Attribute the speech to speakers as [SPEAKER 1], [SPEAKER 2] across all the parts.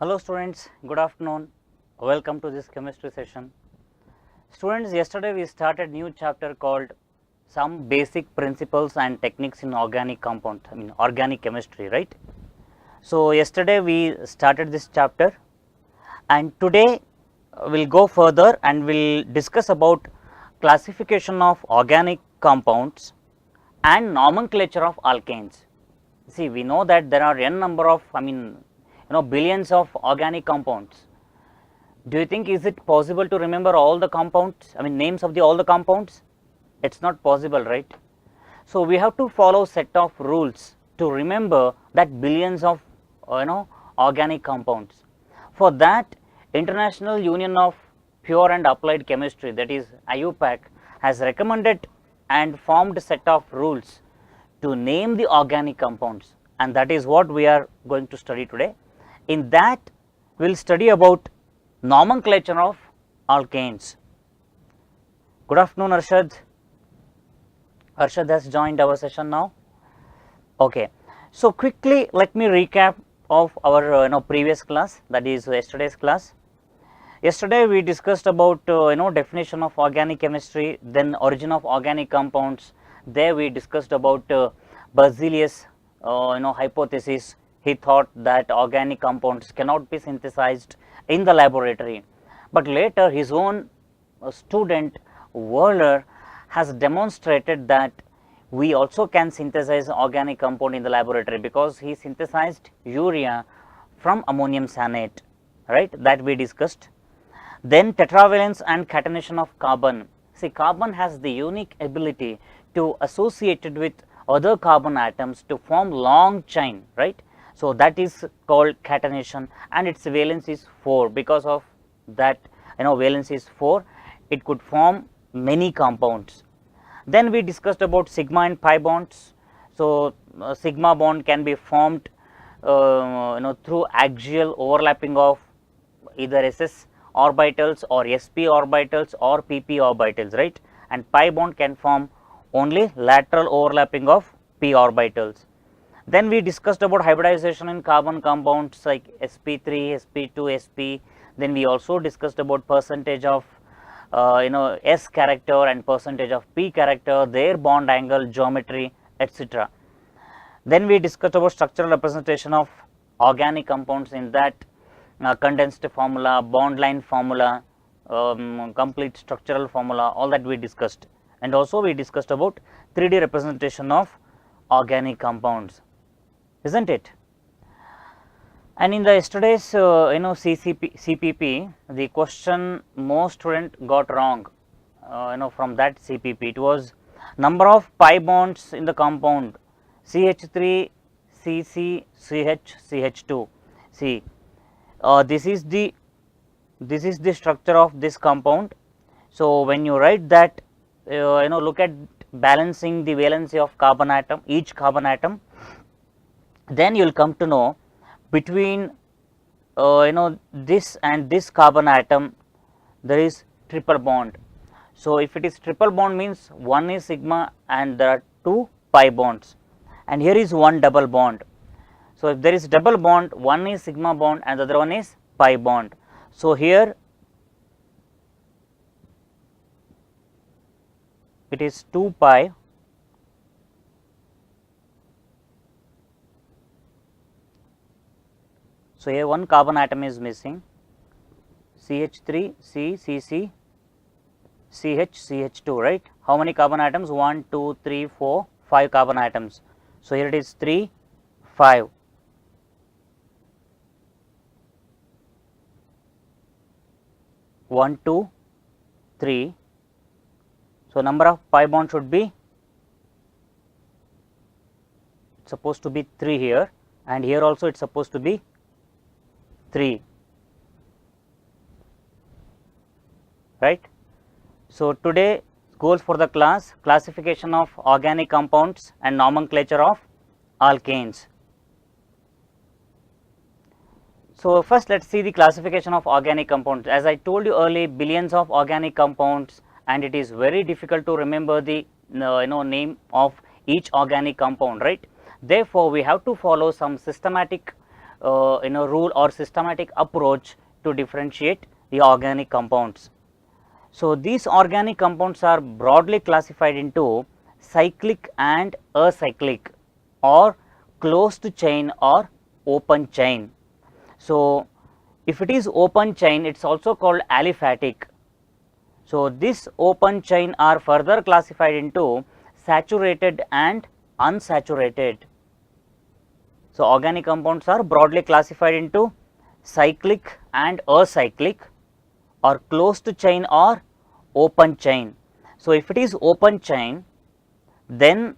[SPEAKER 1] Hello students, good afternoon. Welcome to this chemistry session. Students, yesterday we started new chapter called some basic principles and techniques in organic compound, organic chemistry, right? So yesterday we started this chapter and today we'll go further and we'll discuss about classification of organic compounds and nomenclature of alkanes. See, we know that there are n number of billions of organic compounds. Do you think is it possible to remember all the compounds, names of all the compounds? It's not possible, right? So we have to follow set of rules to remember that billions of organic compounds. For that, International Union of Pure and Applied Chemistry, that is IUPAC, has recommended and formed set of rules to name the organic compounds, and that is what we are going to study today. In that, we will study about nomenclature of alkanes. Good afternoon, Arshad. Arshad has joined our session now. Okay, so quickly let me recap of our previous class, that is yesterday's class. Yesterday we discussed about definition of organic chemistry, then origin of organic compounds. There we discussed about Berzelius hypothesis. He thought that organic compounds cannot be synthesized in the laboratory, but later his own student Wöhler has demonstrated that we also can synthesize organic compound in the laboratory, because he synthesized urea from ammonium cyanate, right, that we discussed. Then tetravalence and catenation of carbon. See, carbon has the unique ability to associate it with other carbon atoms to form long chain, right. So that is called catenation, and its valence is 4. Because of that valence is 4, it could form many compounds. Then we discussed about sigma and pi bonds. So sigma bond can be formed through axial overlapping of either SS orbitals or sp orbitals or pp orbitals, right, and pi bond can form only lateral overlapping of p orbitals. Then we discussed about hybridization in carbon compounds like sp3, sp2, sp. Then we also discussed about percentage of s character and percentage of p character, their bond angle, geometry, etc. Then we discussed about structural representation of organic compounds, in that condensed formula, bond line formula, complete structural formula, all that we discussed. And also we discussed about 3D representation of organic compounds, isn't it? And in the yesterday's CPP, the question most student got wrong from that CPP, it was number of pi bonds in the compound CH3 CC CH CH2. See, this is the structure of this compound. So when you write that, look at balancing the valency of carbon atom, each carbon atom, then you will come to know between this and this carbon atom there is triple bond. So if it is triple bond, means one is sigma and there are 2 pi bonds, and here is one double bond. So if there is double bond, one is sigma bond and the other one is pi bond. So here it is 2 pi . So here one carbon atom is missing, CH3 C CC CH CH2, right. How many carbon atoms? 1 2 3 4 5 carbon atoms. So here it is 3 5. One, two, three. So number of pi bond should be, it's supposed to be 3 here, and here also it's supposed to be 3, right. So today goals for the class: classification of organic compounds and nomenclature of alkanes. So first let us see the classification of organic compounds. As I told you earlier, billions of organic compounds, and it is very difficult to remember the name of each organic compound, right. Therefore we have to follow some systematic rule or systematic approach to differentiate the organic compounds. So, these organic compounds are broadly classified into cyclic and acyclic, or closed chain or open chain. So, if it is open chain, it is also called aliphatic. So, this open chain are further classified into saturated and unsaturated. So, organic compounds are broadly classified into cyclic and acyclic, or closed chain or open chain. So, if it is open chain, then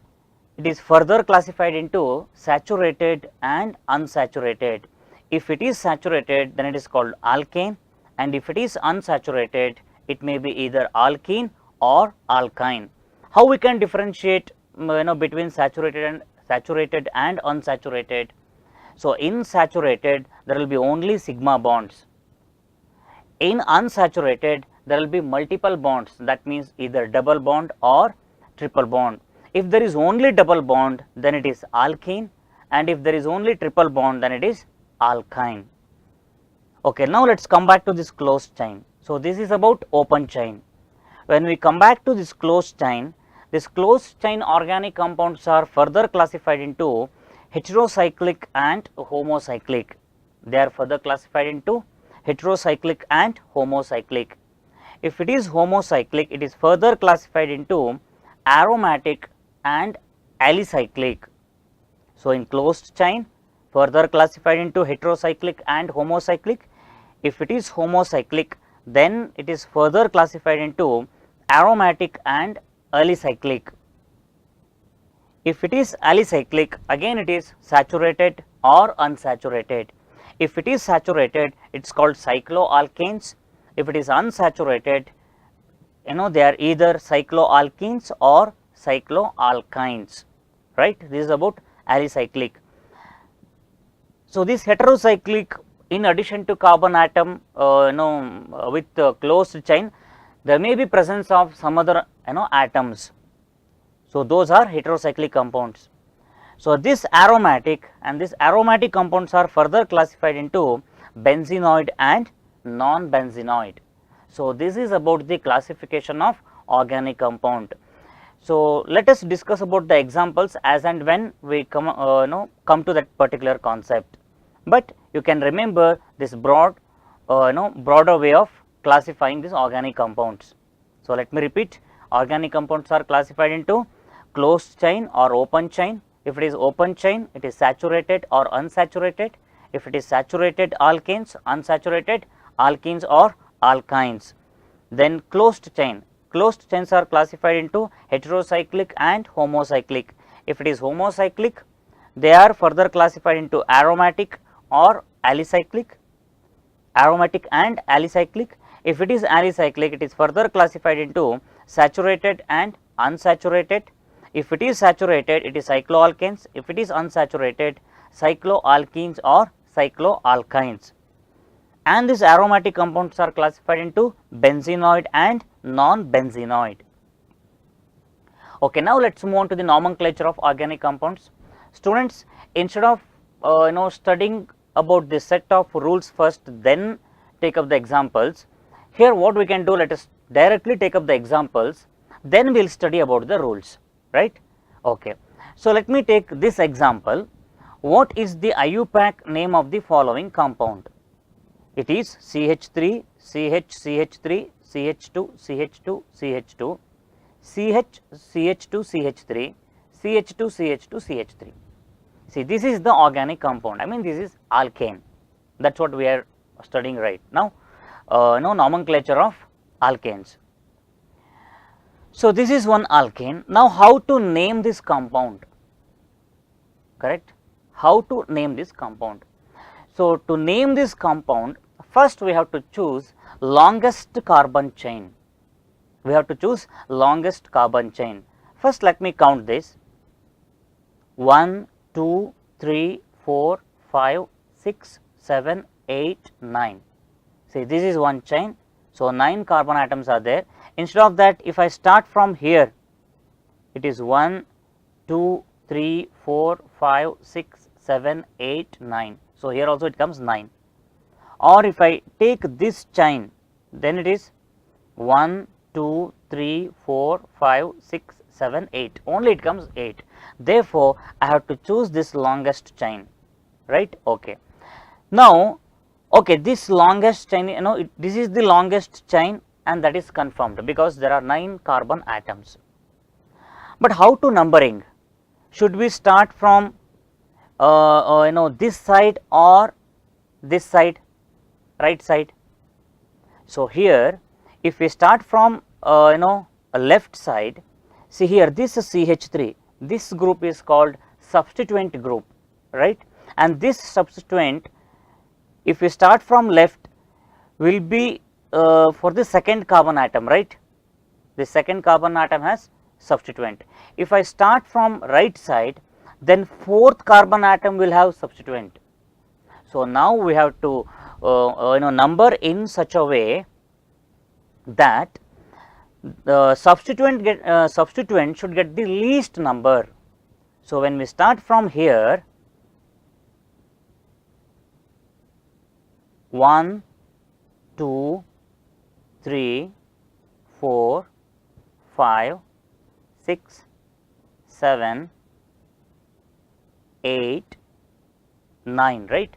[SPEAKER 1] it is further classified into saturated and unsaturated. If it is saturated, then it is called alkane, and if it is unsaturated, it may be either alkene or alkyne. How we can differentiate between saturated and unsaturated? So, in saturated there will be only sigma bonds. In unsaturated there will be multiple bonds, that means either double bond or triple bond. If there is only double bond, then it is alkene, and if there is only triple bond, then it is alkyne. Okay, now let us come back to this closed chain. So, this is about open chain. When we come back to this closed chain organic compounds are further classified into heterocyclic and homocyclic. They are further classified into heterocyclic and homocyclic. If it is homocyclic, it is further classified into aromatic and alicyclic. So, in closed chain further classified into heterocyclic and homocyclic. If it is homocyclic, then it is further classified into aromatic and alicyclic. If it is alicyclic, again it is saturated or unsaturated. If it is saturated, it is called cycloalkanes. If it is unsaturated, they are either cycloalkenes or cycloalkynes, right. This is about alicyclic. So, this heterocyclic, in addition to carbon atom with closed chain, there may be presence of some other atoms. So, those are heterocyclic compounds. So, this aromatic and this aromatic compounds are further classified into benzenoid and non-benzenoid. So, this is about the classification of organic compound. So, let us discuss about the examples as and when we come to that particular concept, but you can remember this broader way of classifying these organic compounds. So, let me repeat, organic compounds are classified into closed chain or open chain. If it is open chain, it is saturated or unsaturated. If it is saturated, alkanes; unsaturated, alkenes or alkynes. Then closed chain. Closed chains are classified into heterocyclic and homocyclic. If it is homocyclic, they are further classified into aromatic or alicyclic, aromatic and alicyclic. If it is alicyclic, it is further classified into saturated and unsaturated. If it is saturated, it is cycloalkanes. If it is unsaturated, cycloalkenes or cycloalkynes. And these aromatic compounds are classified into benzenoid and non-benzenoid. Okay, now let us move on to the nomenclature of organic compounds. Students, instead of studying about this set of rules first, then take up the examples, here what we can do, let us directly take up the examples, then we will study about the rules, right. Okay. So, let me take this example. What is the IUPAC name of the following compound? It is CH3, CH3, CH2, CH2, CH2, CH, CH2, CH3, CH2, CH2, CH3. See, this is the organic compound, I mean this is alkane, that is what we are studying right now, nomenclature of alkanes. So, this is one alkane. Now, how to name this compound, correct? How to name this compound? So, to name this compound, first we have to choose longest carbon chain. We have to choose longest carbon chain. First, let me count this: 1, 2, 3, 4, 5, 6, 7, 8, 9. See, this is one chain. So, 9 carbon atoms are there. Instead of that, if I start from here, it is 1, 2, 3, 4, 5, 6, 7, 8, 9. So here also it comes 9. Or if I take this chain, then it is 1, 2, 3, 4, 5, 6, 7, 8. Only it comes 8. Therefore, I have to choose this longest chain, right? Okay. Now, okay, this longest chain, this is the longest chain, and that is confirmed because there are 9 carbon atoms. But how to numbering? Should we start from this side or this side, right side? So here, if we start from a left side, see here, this is CH3. This group is called substituent group, right? And this substituent, if we start from left, will be for the second carbon atom, right? The second carbon atom has substituent. If I start from right side, then fourth carbon atom will have substituent. So now we have to number in such a way that the substituent should get the least number. So when we start from here, 1, 2, 3, 4, 5, 6, 7, 8, 9, right?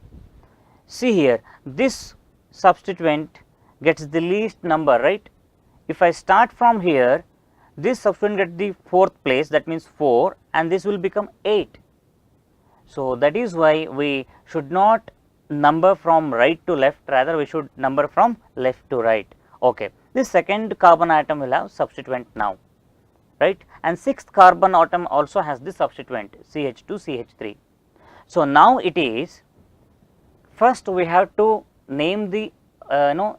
[SPEAKER 1] See here, this substituent gets the least number, right? If I start from here, this substituent gets the fourth place, that means 4, and this will become 8. So that is why we should not number from right to left, rather we should number from left to right. Okay, this second carbon atom will have substituent now, right? And sixth carbon atom also has the substituent CH2, CH3. So now it is, first we have to name the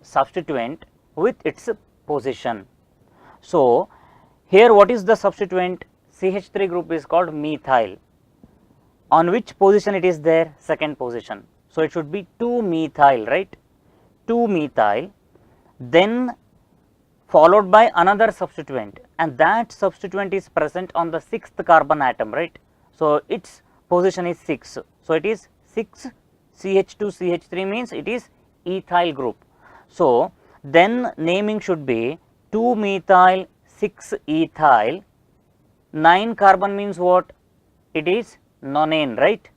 [SPEAKER 1] substituent with its position. So here what is the substituent? CH3 group is called methyl. On which position it is there? Second position. So it should be 2-methyl, right? 2-methyl, then followed by another substituent, and that substituent is present on the sixth carbon atom, right? So its position is 6. So it is 6 CH2 CH3 means it is ethyl group. So then naming should be 2-methyl 6-ethyl. 9 carbon means what? It is nonane, right?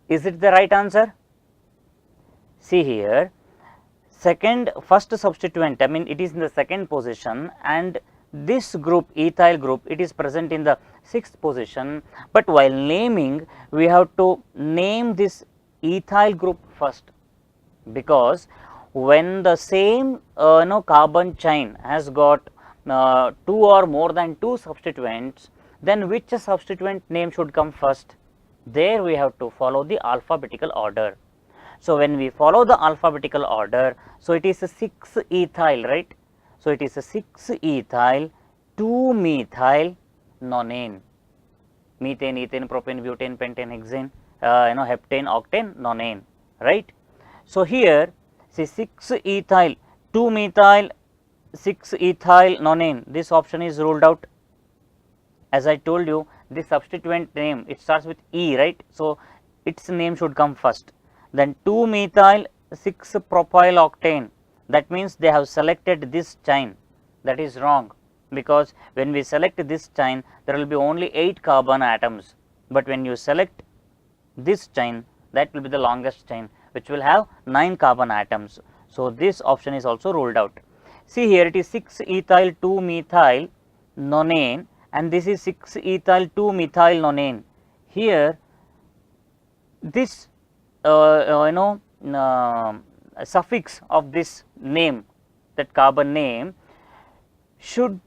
[SPEAKER 1] Is it the right answer? See here, first substituent, I mean it is in the second position, and this group, ethyl group, it is present in the sixth position. But while naming, we have to name this ethyl group first, because when the same carbon chain has got 2 or more than 2 substituents, then which substituent name should come first? There we have to follow the alphabetical order. So when we follow the alphabetical order, so it is a 6-ethyl, right? So it is a 6-ethyl 2-methyl nonane. Methane, ethane, propane, butane, pentane, hexane, heptane, octane, nonane, right? So here, see 6-ethyl 2-methyl 6-ethyl nonane, this option is ruled out. As I told you, the substituent name, it starts with E, right? So its name should come first. Then 2-methyl 6-propyl octane, that means they have selected this chain. That is wrong, because when we select this chain, there will be only 8 carbon atoms. But when you select this chain, that will be the longest chain, which will have 9 carbon atoms. So this option is also ruled out. See here, it is 6-ethyl 2-methyl nonane, and this is 6-ethyl 2-methyl nonane. Here, this suffix of this name, that carbon name, should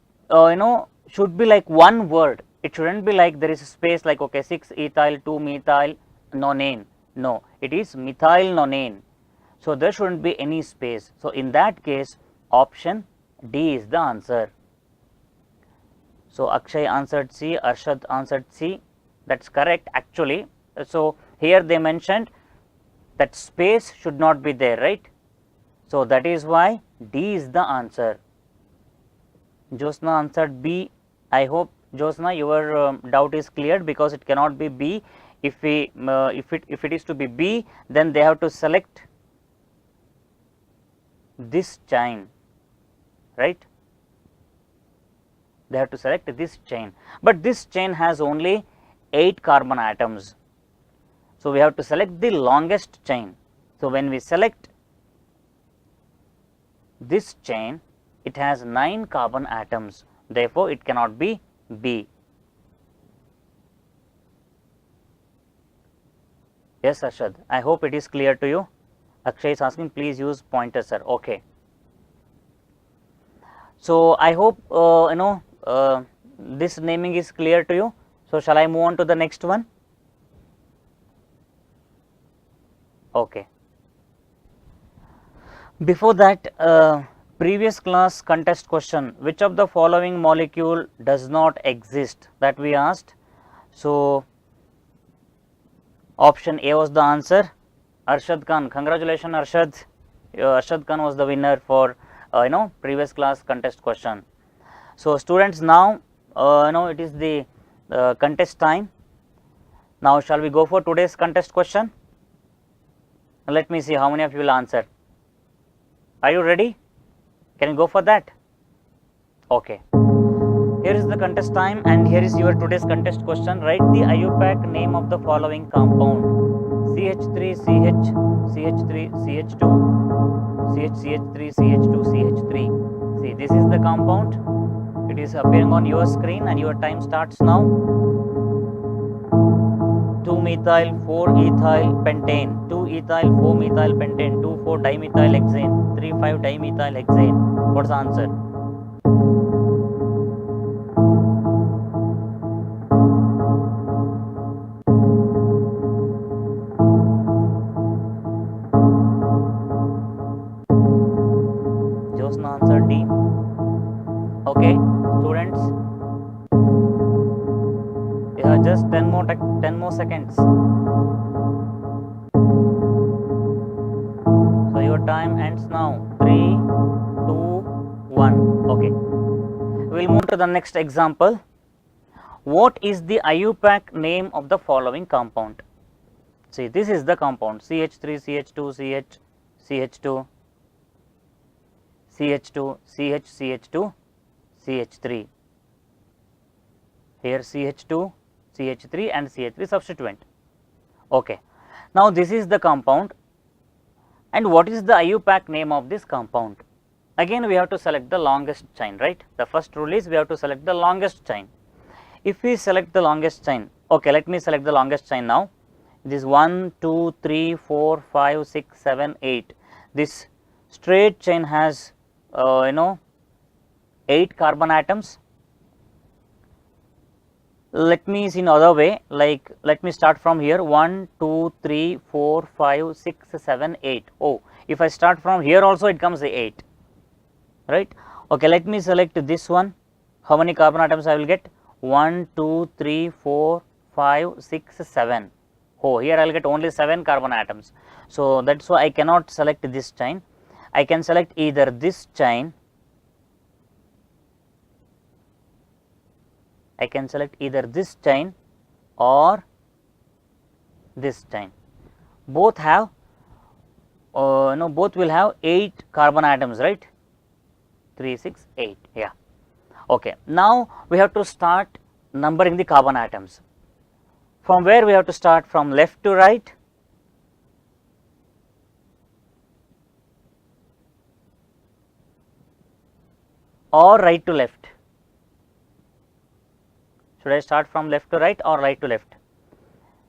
[SPEAKER 1] should be like one word. It shouldn't be like there is a space like, okay, 6-ethyl 2-methyl nonane. No, it is methyl nonane. So there shouldn't be any space. So in that case, option D is the answer. So Akshay answered C, Arshad answered C. That's correct actually. So here they mentioned that space should not be there, right? So that is why D is the answer. Josna answered B. I hope, Josna, your doubt is cleared, because it cannot be B. If we if it is to be B, then they have to select this chain, right? They have to select this chain, but this chain has only 8 carbon atoms. So, we have to select the longest chain. So, when we select this chain, it has 9 carbon atoms, therefore, it cannot be B. Yes, Arshad, I hope it is clear to you. Akshay is asking, please use pointer, sir. Okay. So, I hope this naming is clear to you. So, shall I move on to the next one? Okay. Before that, previous class contest question, which of the following molecule does not exist, that we asked. So, option A was the answer. Arshad Khan, congratulations Arshad. Arshad Khan was the winner for previous class contest question. So, students, now it is the contest time. Now, shall we go for today's contest question? Let me see how many of you will answer. Are you ready? Can you go for that? Okay. Here is the contest time, and here is your today's contest question. Write the IUPAC name of the following compound: CH3, CH, CH3, CH2, CH3, CH2, CH3. See, this is the compound. It is appearing on your screen, and your time starts now. 2-methyl 4-ethyl pentane, 2-ethyl 4-methyl pentane, 2,4-dimethyl hexane, 3,5-dimethyl hexane. What's the answer? Josna answer D. Okay, students, you have just 10 more seconds. So your time ends now. 3, 2, 1. Okay, we will move to the next example. What is the IUPAC name of the following compound? See, this is the compound: CH3, CH2, CH, CH2, CH2, CH, CH2, CH3. Here CH2, CH3 and CH3 substituent. Okay. Now, this is the compound, and what is the IUPAC name of this compound? Again, we have to select the longest chain, right? The first rule is we have to select the longest chain. If we select the longest chain, okay, let me select the longest chain now. This 1, 2, 3, 4, 5, 6, 7, 8. This straight chain has 8 carbon atoms. Let me see another way, like let me start from here: 1, 2, 3, 4, 5, 6, 7, 8. Oh, if I start from here also, it comes 8, right? Okay, let me select this one. How many carbon atoms I will get? 1, 2, 3, 4, 5, 6, 7. Oh, here I will get only 7 carbon atoms. So, that is why I cannot select this chain. I can select either this chain, I can select either this chain or this chain. Both have both will have 8 carbon atoms, right? 3, 6, 8. Yeah. Okay. Now, we have to start numbering the carbon atoms. From where we have to start? From left to right. Or right to left. Should I start from left to right or right to left?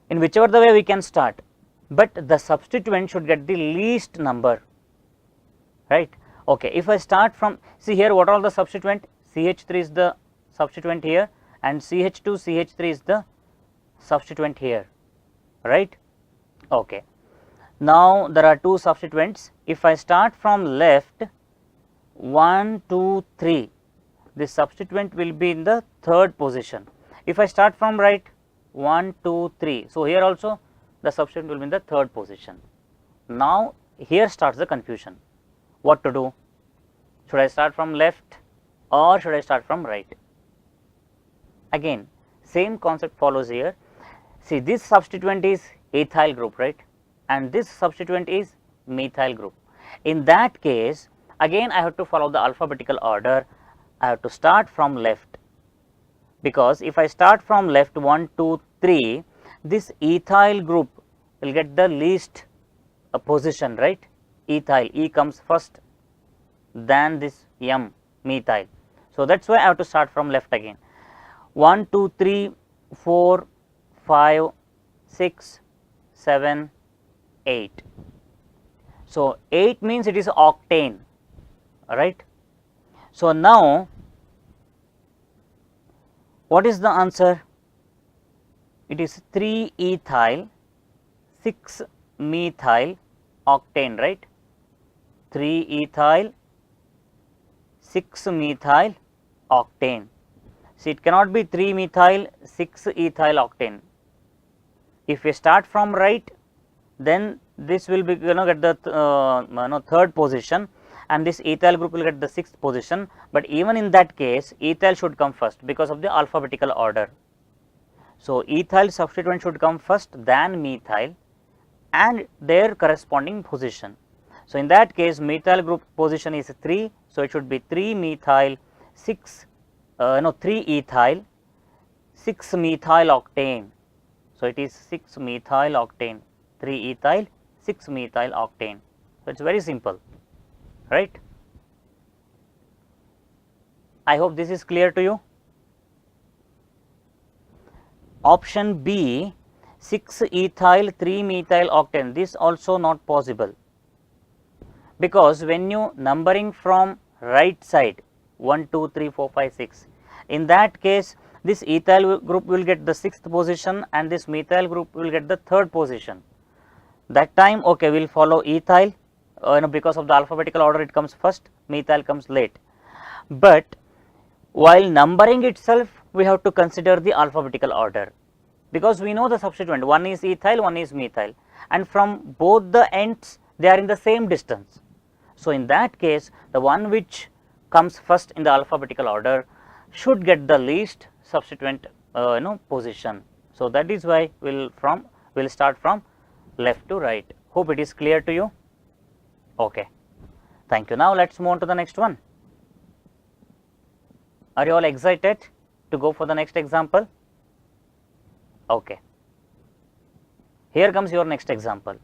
[SPEAKER 1] In whichever the way we can start, but the substituent should get the least number, right? Okay, if I start from, see here what are all the substituent? CH3 is the substituent here, and CH2, CH3 is the substituent here, right? Okay. Now, there are 2 substituents. If I start from left, 1, 2, 3, this substituent will be in the 3rd position. If I start from right, 1, 2, 3, so here also the substituent will be in the 3rd position. Now, here starts the confusion. What to do? Should I start from left or should I start from right? Again, same concept follows here. See, this substituent is ethyl group, right, and this substituent is methyl group. In that case, again I have to follow the alphabetical order. I have to start from left, because if I start from left 1, 2, 3, this ethyl group will get the least position, right. Ethyl, E comes first, than this M, methyl. So, that is why I have to start from left again. 1, 2, 3, 4, 5, 6, 7, 8. So, 8 means it is octane, right. So, now what is the answer? It is 3 ethyl 6 methyl octane, right. 3 ethyl 6 methyl octane. See, it cannot be 3 methyl 6 ethyl octane. If we start from right, then this will be get the third position, and this ethyl group will get the sixth position. But even in that case, ethyl should come first because of the alphabetical order. So, ethyl substituent should come first, than methyl and their corresponding position. So, in that case, methyl group position is 3. So, it should be 3 methyl 6 3 ethyl 6 methyl octane. So, it is 6 methyl octane, 3 ethyl 6 methyl octane. So, it is very simple, right. I hope this is clear to you. Option B, 6 ethyl 3 methyl octane, this also not possible, because when you numbering from right side 1, 2, 3, 4, 5, 6, in that case this ethyl group will get the sixth position and this methyl group will get the third position. That time, okay, we will follow ethyl, because of the alphabetical order it comes first, methyl comes late. But while numbering itself, we have to consider the alphabetical order, because we know the substituent, one is ethyl, one is methyl, and from both the ends they are in the same distance. So, in that case, the one which comes first in the alphabetical order should get the least substituent position. So, that is why we will start from left to right. Hope it is clear to you. Okay, thank you. Now, let us move on to the next one. Are you all excited to go for the next example? Okay, here comes your next example.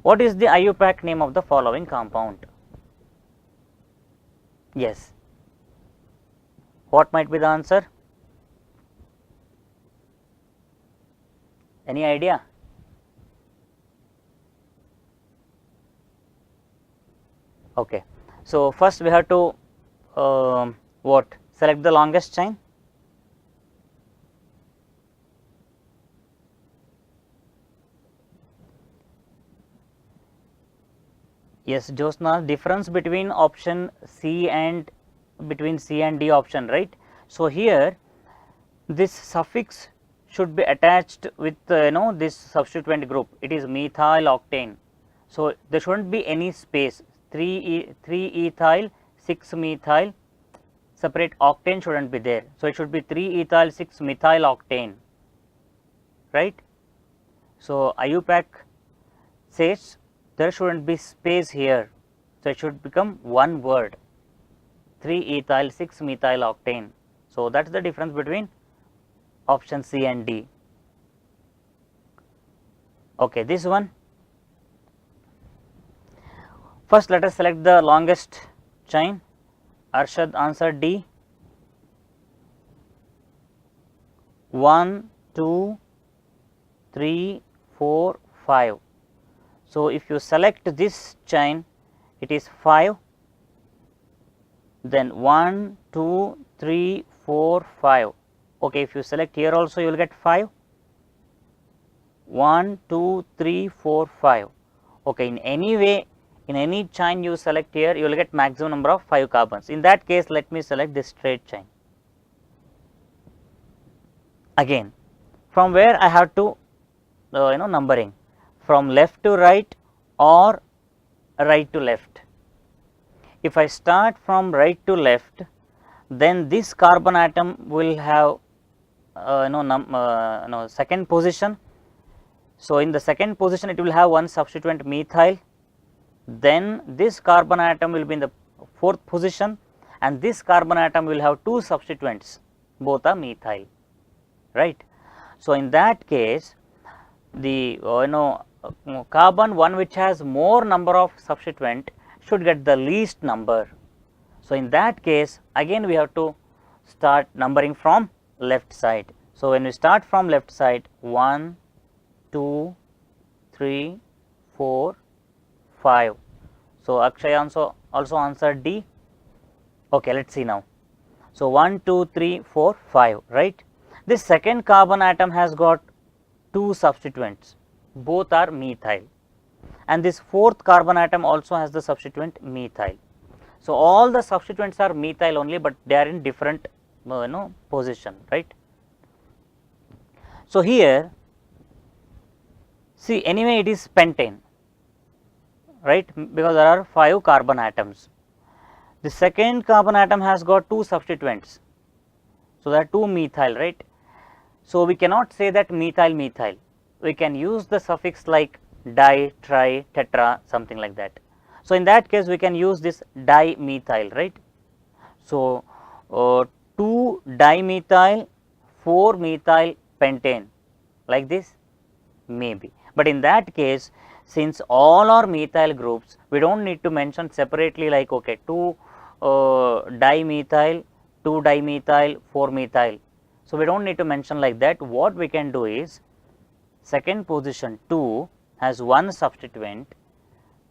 [SPEAKER 1] What is the IUPAC name of the following compound? Yes, what might be the answer? Any idea? Okay, so first we have to select the longest chain. Yes, Josna, difference between option C and D option, right. So, here this suffix should be attached with this substituent group, it is methyl octane. So, there should not be any space, 3 ethyl 6 methyl, separate octane should not be there. So, it should be 3 ethyl 6 methyl octane, right. So, IUPAC says there should not be space here. So, it should become one word, 3 ethyl 6 methyl octane. So, that is the difference between option C and D. Okay, this one. First, let us select the longest chain. Arshad answered D. 1, 2, 3, 4, 5. So, if you select this chain, it is 5, then 1, 2, 3, 4, 5. Okay, if you select here also you will get 5, 1, 2, 3, 4, 5. Okay, in any way, in any chain you select here, you will get maximum number of 5 carbons. In that case, let me select this straight chain. Again, from where I have to numbering, from left to right or right to left. If I start from right to left, then this carbon atom will have second position. So in the second position it will have one substituent methyl, then this carbon atom will be in the fourth position, and this carbon atom will have two substituents, both are methyl, right. So in that case the carbon one which has more number of substituent should get the least number. So in that case again we have to start numbering from left side. So when we start from left side, 1, 2, 3, 4, 5. So Akshay also answered D. Okay, let's see now. So 1, 2, 3, 4, 5, right. This second carbon atom has got two substituents, both are methyl, and this fourth carbon atom also has the substituent methyl. So all the substituents are methyl only, but they are in different position, right. So here see, anyway it is pentane, right, because there are 5 carbon atoms. The second carbon atom has got two substituents, so there are 2 methyl, right. So we cannot say that methyl methyl, we can use the suffix like di, tri, tetra, something like that. So in that case we can use this dimethyl, right. So 2 dimethyl, 4 methyl pentane, like this maybe, but in that case since all are methyl groups we do not need to mention separately like okay 2 dimethyl, 2 dimethyl, 4 methyl. So we do not need to mention like that. What we can do is second position 2 has one substituent,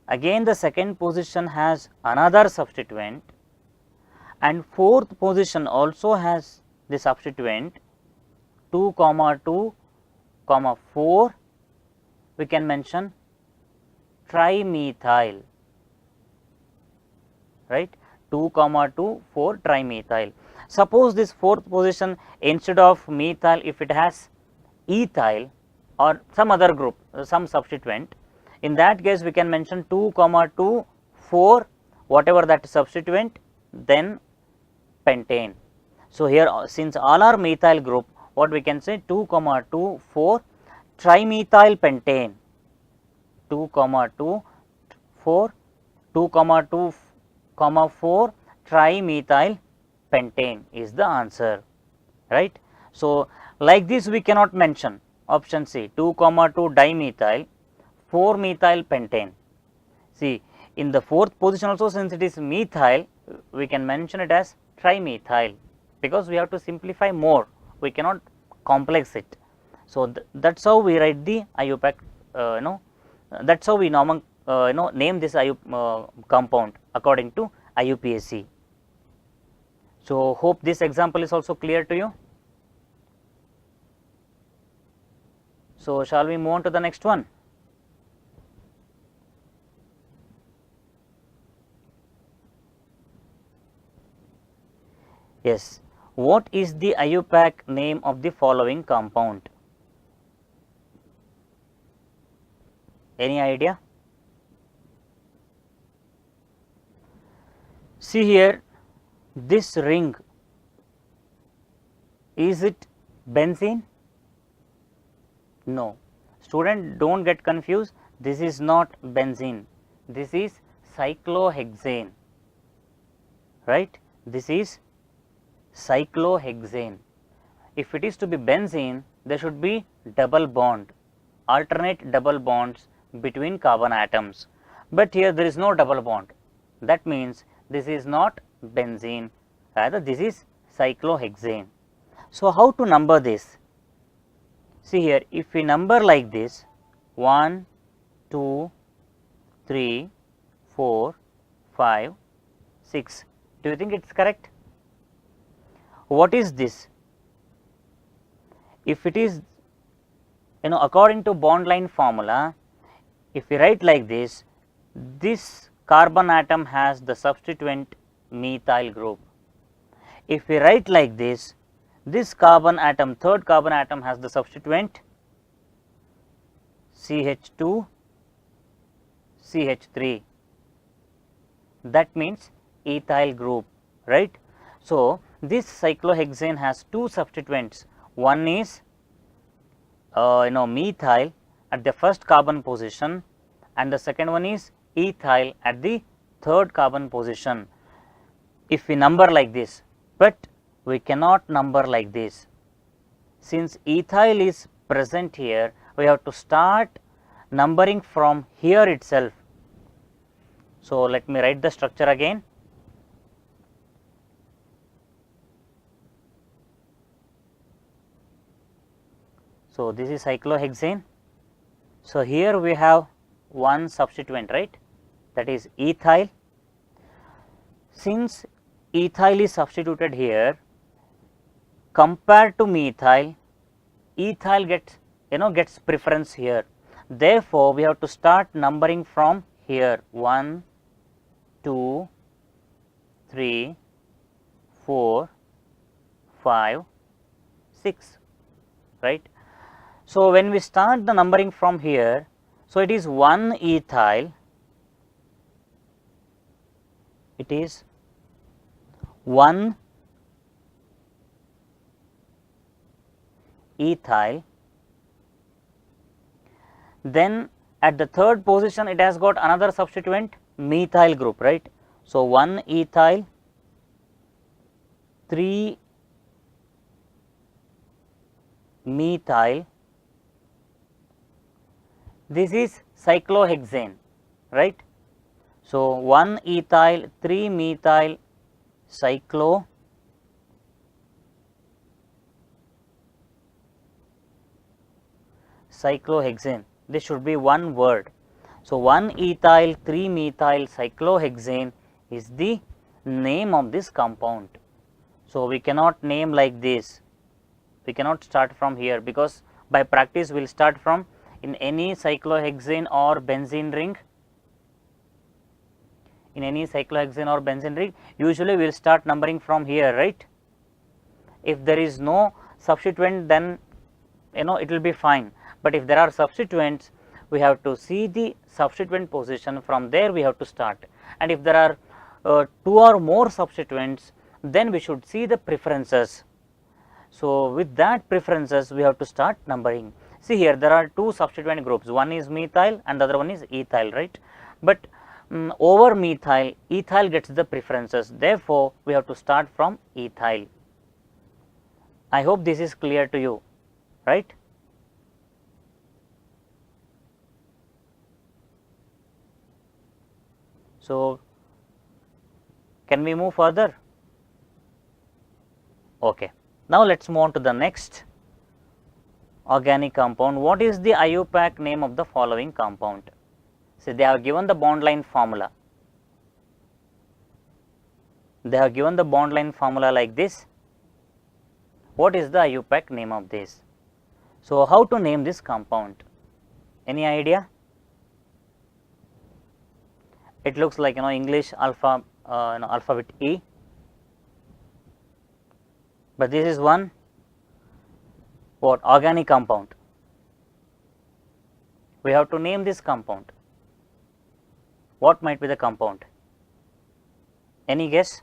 [SPEAKER 1] again the second position has another substituent, and fourth position also has the substituent 2, 2, 4, we can mention trimethyl, right, 2, 2, 4 trimethyl. Suppose this fourth position instead of methyl if it has ethyl or some other group, some substituent, in that case we can mention 2, 2, 4 whatever that substituent, then pentane. So here since all are methyl group, what we can say 2, 2, 4 trimethyl pentane, 2, 2, 4, 2, 2, 4 trimethyl pentane is the answer, right. So like this we cannot mention option C 2, 2 dimethyl, 4 methyl pentane. See in the fourth position also since it is methyl we can mention it as trimethyl, because we have to simplify more, we cannot complex it. So that is how we write the IUPAC, that is how we name this compound according to IUPAC. So hope this example is also clear to you. So shall we move on to the next one? Yes, what is the IUPAC name of the following compound? Any idea? See here, this ring, is it benzene? No. Student, do not get confused, this is not benzene, this is cyclohexane, right, this is cyclohexane. If it is to be benzene, there should be double bond, alternate double bonds between carbon atoms, but here there is no double bond, that means this is not benzene, rather this is cyclohexane. So how to number this? See here, if we number like this 1, 2, 3, 4, 5, 6, do you think it is correct? What is this? If it is according to bond line formula, if we write like this, this carbon atom has the substituent methyl group. If we write like this carbon atom, third carbon atom has the substituent CH2 CH3, that means ethyl group, right. So this cyclohexane has two substituents, one is methyl at the first carbon position, and the second one is ethyl at the third carbon position. If we number like this, but we cannot number like this. Since ethyl is present here, we have to start numbering from here itself. So, let me write the structure again. So, this is cyclohexane. So, here we have one substituent, right, that is ethyl. Since ethyl is substituted here, compared to methyl, ethyl gets preference here. Therefore, we have to start numbering from here 1, 2, 3, 4, 5, 6, right. So, when we start the numbering from here, so it is 1 ethyl, it is 1 ethyl, then at the third position it has got another substituent methyl group, right. So, 1 ethyl, 3 methyl, this is cyclohexane, right. So, 1 ethyl, 3 methyl, cyclohexane, this should be one word. So, 1 ethyl, 3 methyl cyclohexane is the name of this compound. So, we cannot name like this, we cannot start from here, because by practice we will start from in any cyclohexane or benzene ring. In any cyclohexane or benzene ring, usually we will start numbering from here, right. If there is no substituent, then it will be fine, but if there are substituents, we have to see the substituent position, from there we have to start, and if there are 2 or more substituents, then we should see the preferences. So, with that preferences we have to start numbering. See here, there are 2 substituent groups, one is methyl and the other one is ethyl, right, but over methyl, ethyl gets the preferences, therefore, we have to start from ethyl. I hope this is clear to you, right. So, can we move further? Okay. Now, let us move on to the next organic compound. What is the IUPAC name of the following compound? So, they have given the bond line formula. They have given the bond line formula like this. What is the IUPAC name of this? So, how to name this compound? Any idea? It looks like English alphabet E, but this is one what organic compound. We have to name this compound. What might be the compound? Any guess?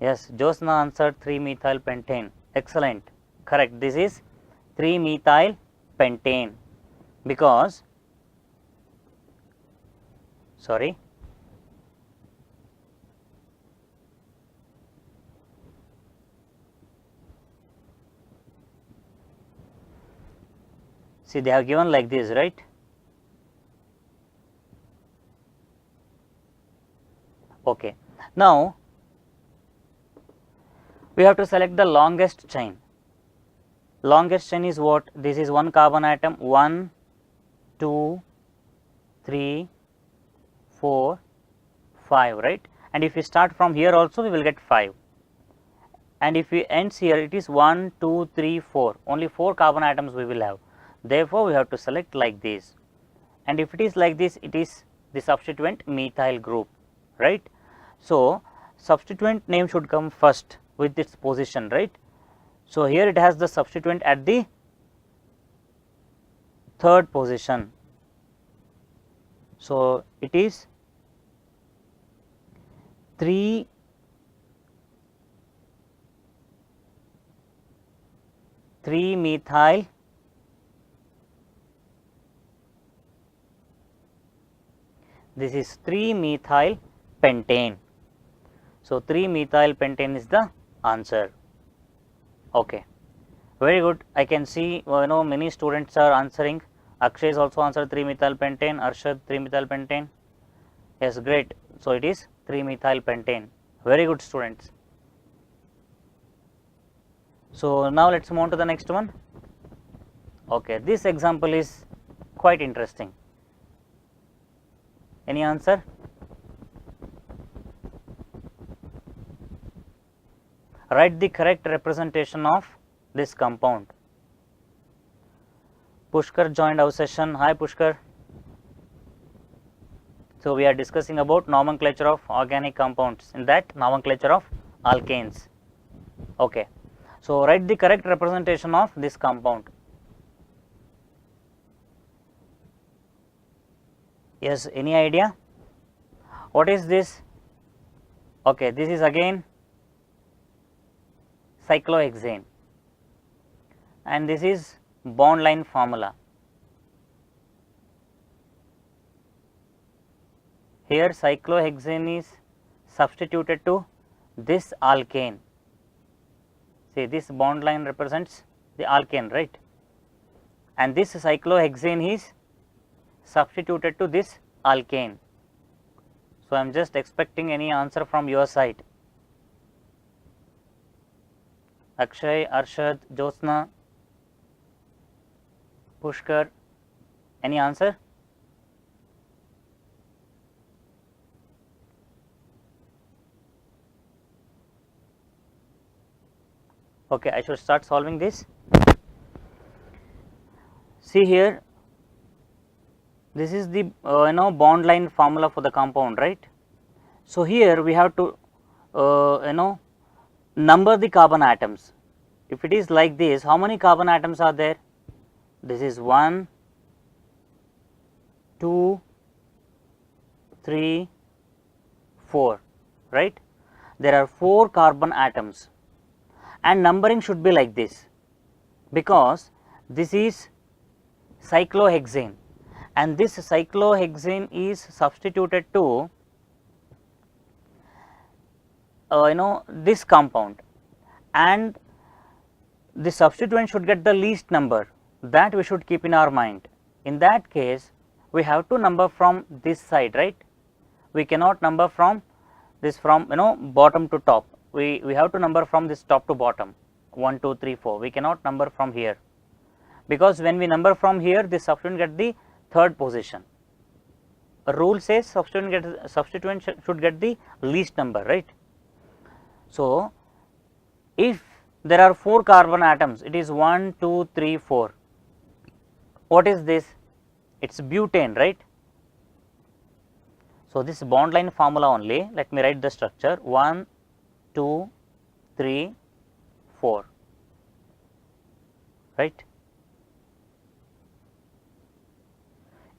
[SPEAKER 1] Yes, Josna answered 3-methyl pentane. Excellent, correct. This is 3-methyl pentane, because see, they have given like this, right. Okay. Now, we have to select the longest chain. Longest chain is what? This is one carbon atom, 1, 2, 3, 4, 5, right. And if we start from here also, we will get 5. And if we ends here, it is 1, 2, 3, 4. Only 4 carbon atoms we will have. Therefore, we have to select like this. And if it is like this, it is the substituent methyl group, right. So, substituent name should come first with its position, right. So, here it has the substituent at the third position. So, it is 3 methyl this is 3 methyl pentane. So, 3 methyl pentane is the answer. Okay, very good. I can see many students are answering. Akshay is also answered 3 methyl pentane, Arshad 3 methyl pentane. Yes, great. So, it is 3 methyl pentane. Very good, students. So, now let us move on to the next one. Okay, this example is quite interesting. Any answer? Write the correct representation of this compound. Pushkar joined our session. Hi Pushkar. So, we are discussing about nomenclature of organic compounds, in that nomenclature of alkanes. Okay. So, write the correct representation of this compound. Yes, any idea? What is this? Okay, this is again cyclohexane, and this is bond line formula. Here cyclohexane is substituted to this alkane. See, this bond line represents the alkane, right? And this cyclohexane is substituted to this alkane. So, I am just expecting any answer from your side. Akshay, Arshad, Jyotsna, Pushkar, any answer? Okay, I should start solving this. See here, this is the bond line formula for the compound, right? So, here we have to number the carbon atoms. If it is like this, how many carbon atoms are there? This is 1, 2, 3, 4, right? There are 4 carbon atoms, and numbering should be like this, because this is cyclohexane, and this cyclohexane is substituted to this compound, and the substituent should get the least number. That we should keep in our mind. In that case, we have to number from this side, right? We cannot number from this, from bottom to top. We have to number from this top to bottom, 1, 2, 3, 4. We cannot number from here, because when we number from here, the substituent get the third position. A rule says substituent should get the least number, right? So, if there are 4 carbon atoms, it is 1, 2, 3, 4. What is this? It is butane, right? So, this bond line formula only. Let me write the structure: 1, 2, 3, 4, right?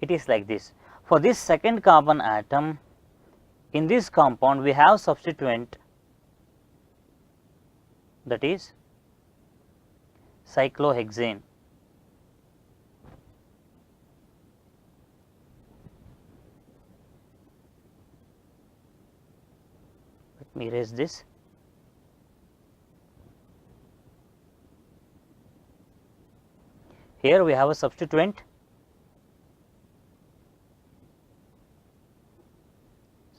[SPEAKER 1] It is like this. For this second carbon atom, in this compound we have substituent, that is cyclohexane. Let me erase this. Here we have a substituent,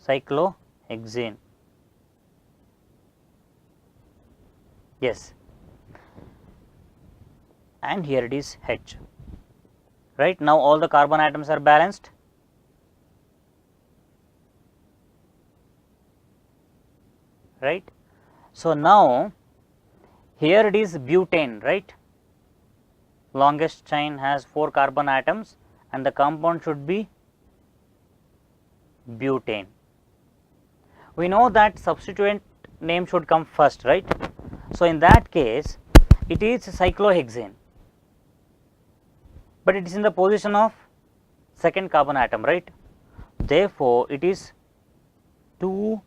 [SPEAKER 1] cyclohexane. Yes, and here it is H, right? Now, all the carbon atoms are balanced. Right? So, now here it is butane, right? Longest chain has 4 carbon atoms, and the compound should be butane. We know that substituent name should come first, right? So, in that case, it is cyclohexane. but it is in the position of second carbon atom, right? Therefore, it is 2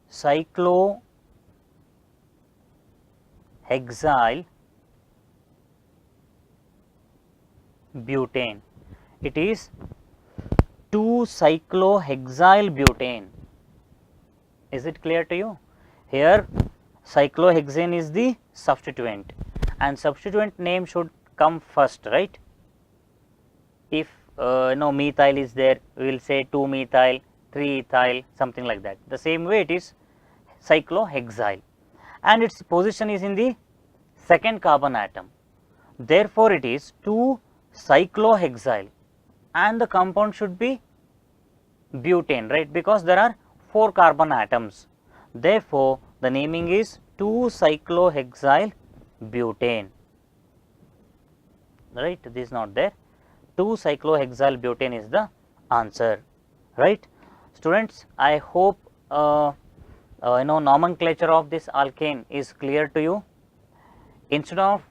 [SPEAKER 1] cyclohexyl butane. It is 2 cyclohexyl butane. Is it clear to you? Here cyclohexane is the substituent, and substituent name should come first, right? If methyl is there, we will say 2 methyl, 3 ethyl, something like that. The same way it is cyclohexyl, and its position is in the second carbon atom. Therefore, it is 2 cyclohexyl, and the compound should be butane, right? Because there are 4 carbon atoms. Therefore, the naming is 2 cyclohexyl butane, right? This is not there. 2 cyclohexyl butane is the answer, right? Students, I hope nomenclature of this alkane is clear to you. Instead of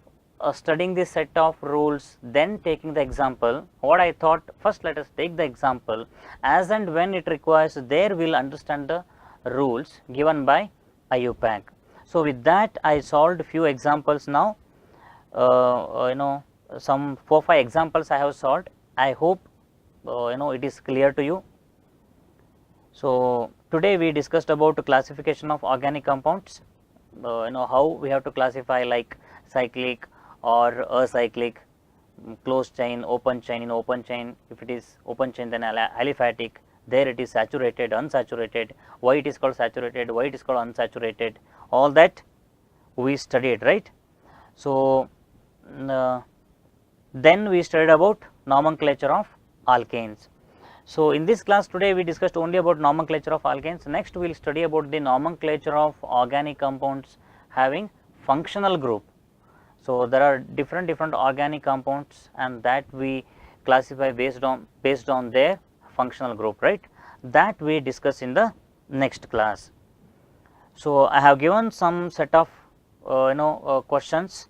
[SPEAKER 1] studying this set of rules, then taking the example, what I thought, first let us take the example. As and when it requires, there we will understand the rules given by IUPAC. So, with that I solved few examples now, some 4-5 examples I have solved. I hope it is clear to you. So, today we discussed about classification of organic compounds, how we have to classify, like cyclic or acyclic, closed chain, open chain. In open chain, if it is open chain, then aliphatic, there it is saturated, unsaturated, why it is called saturated, why it is called unsaturated, all that we studied, right? So, then we studied about nomenclature of alkanes. So, in this class today we discussed only about nomenclature of alkanes. Next we will study about the nomenclature of organic compounds having functional group. So, there are different organic compounds, and that we classify based on their functional group, right? That we discuss in the next class. So, I have given some set of questions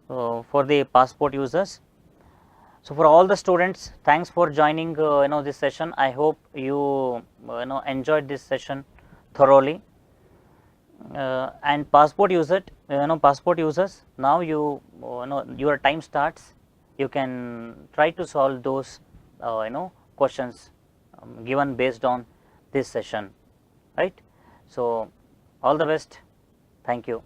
[SPEAKER 1] for the passport users. So, for all the students, thanks for joining this session. I hope you enjoyed this session thoroughly. And passport users, now your time starts. You can try to solve those questions given based on this session, right? So, all the best. Thank you.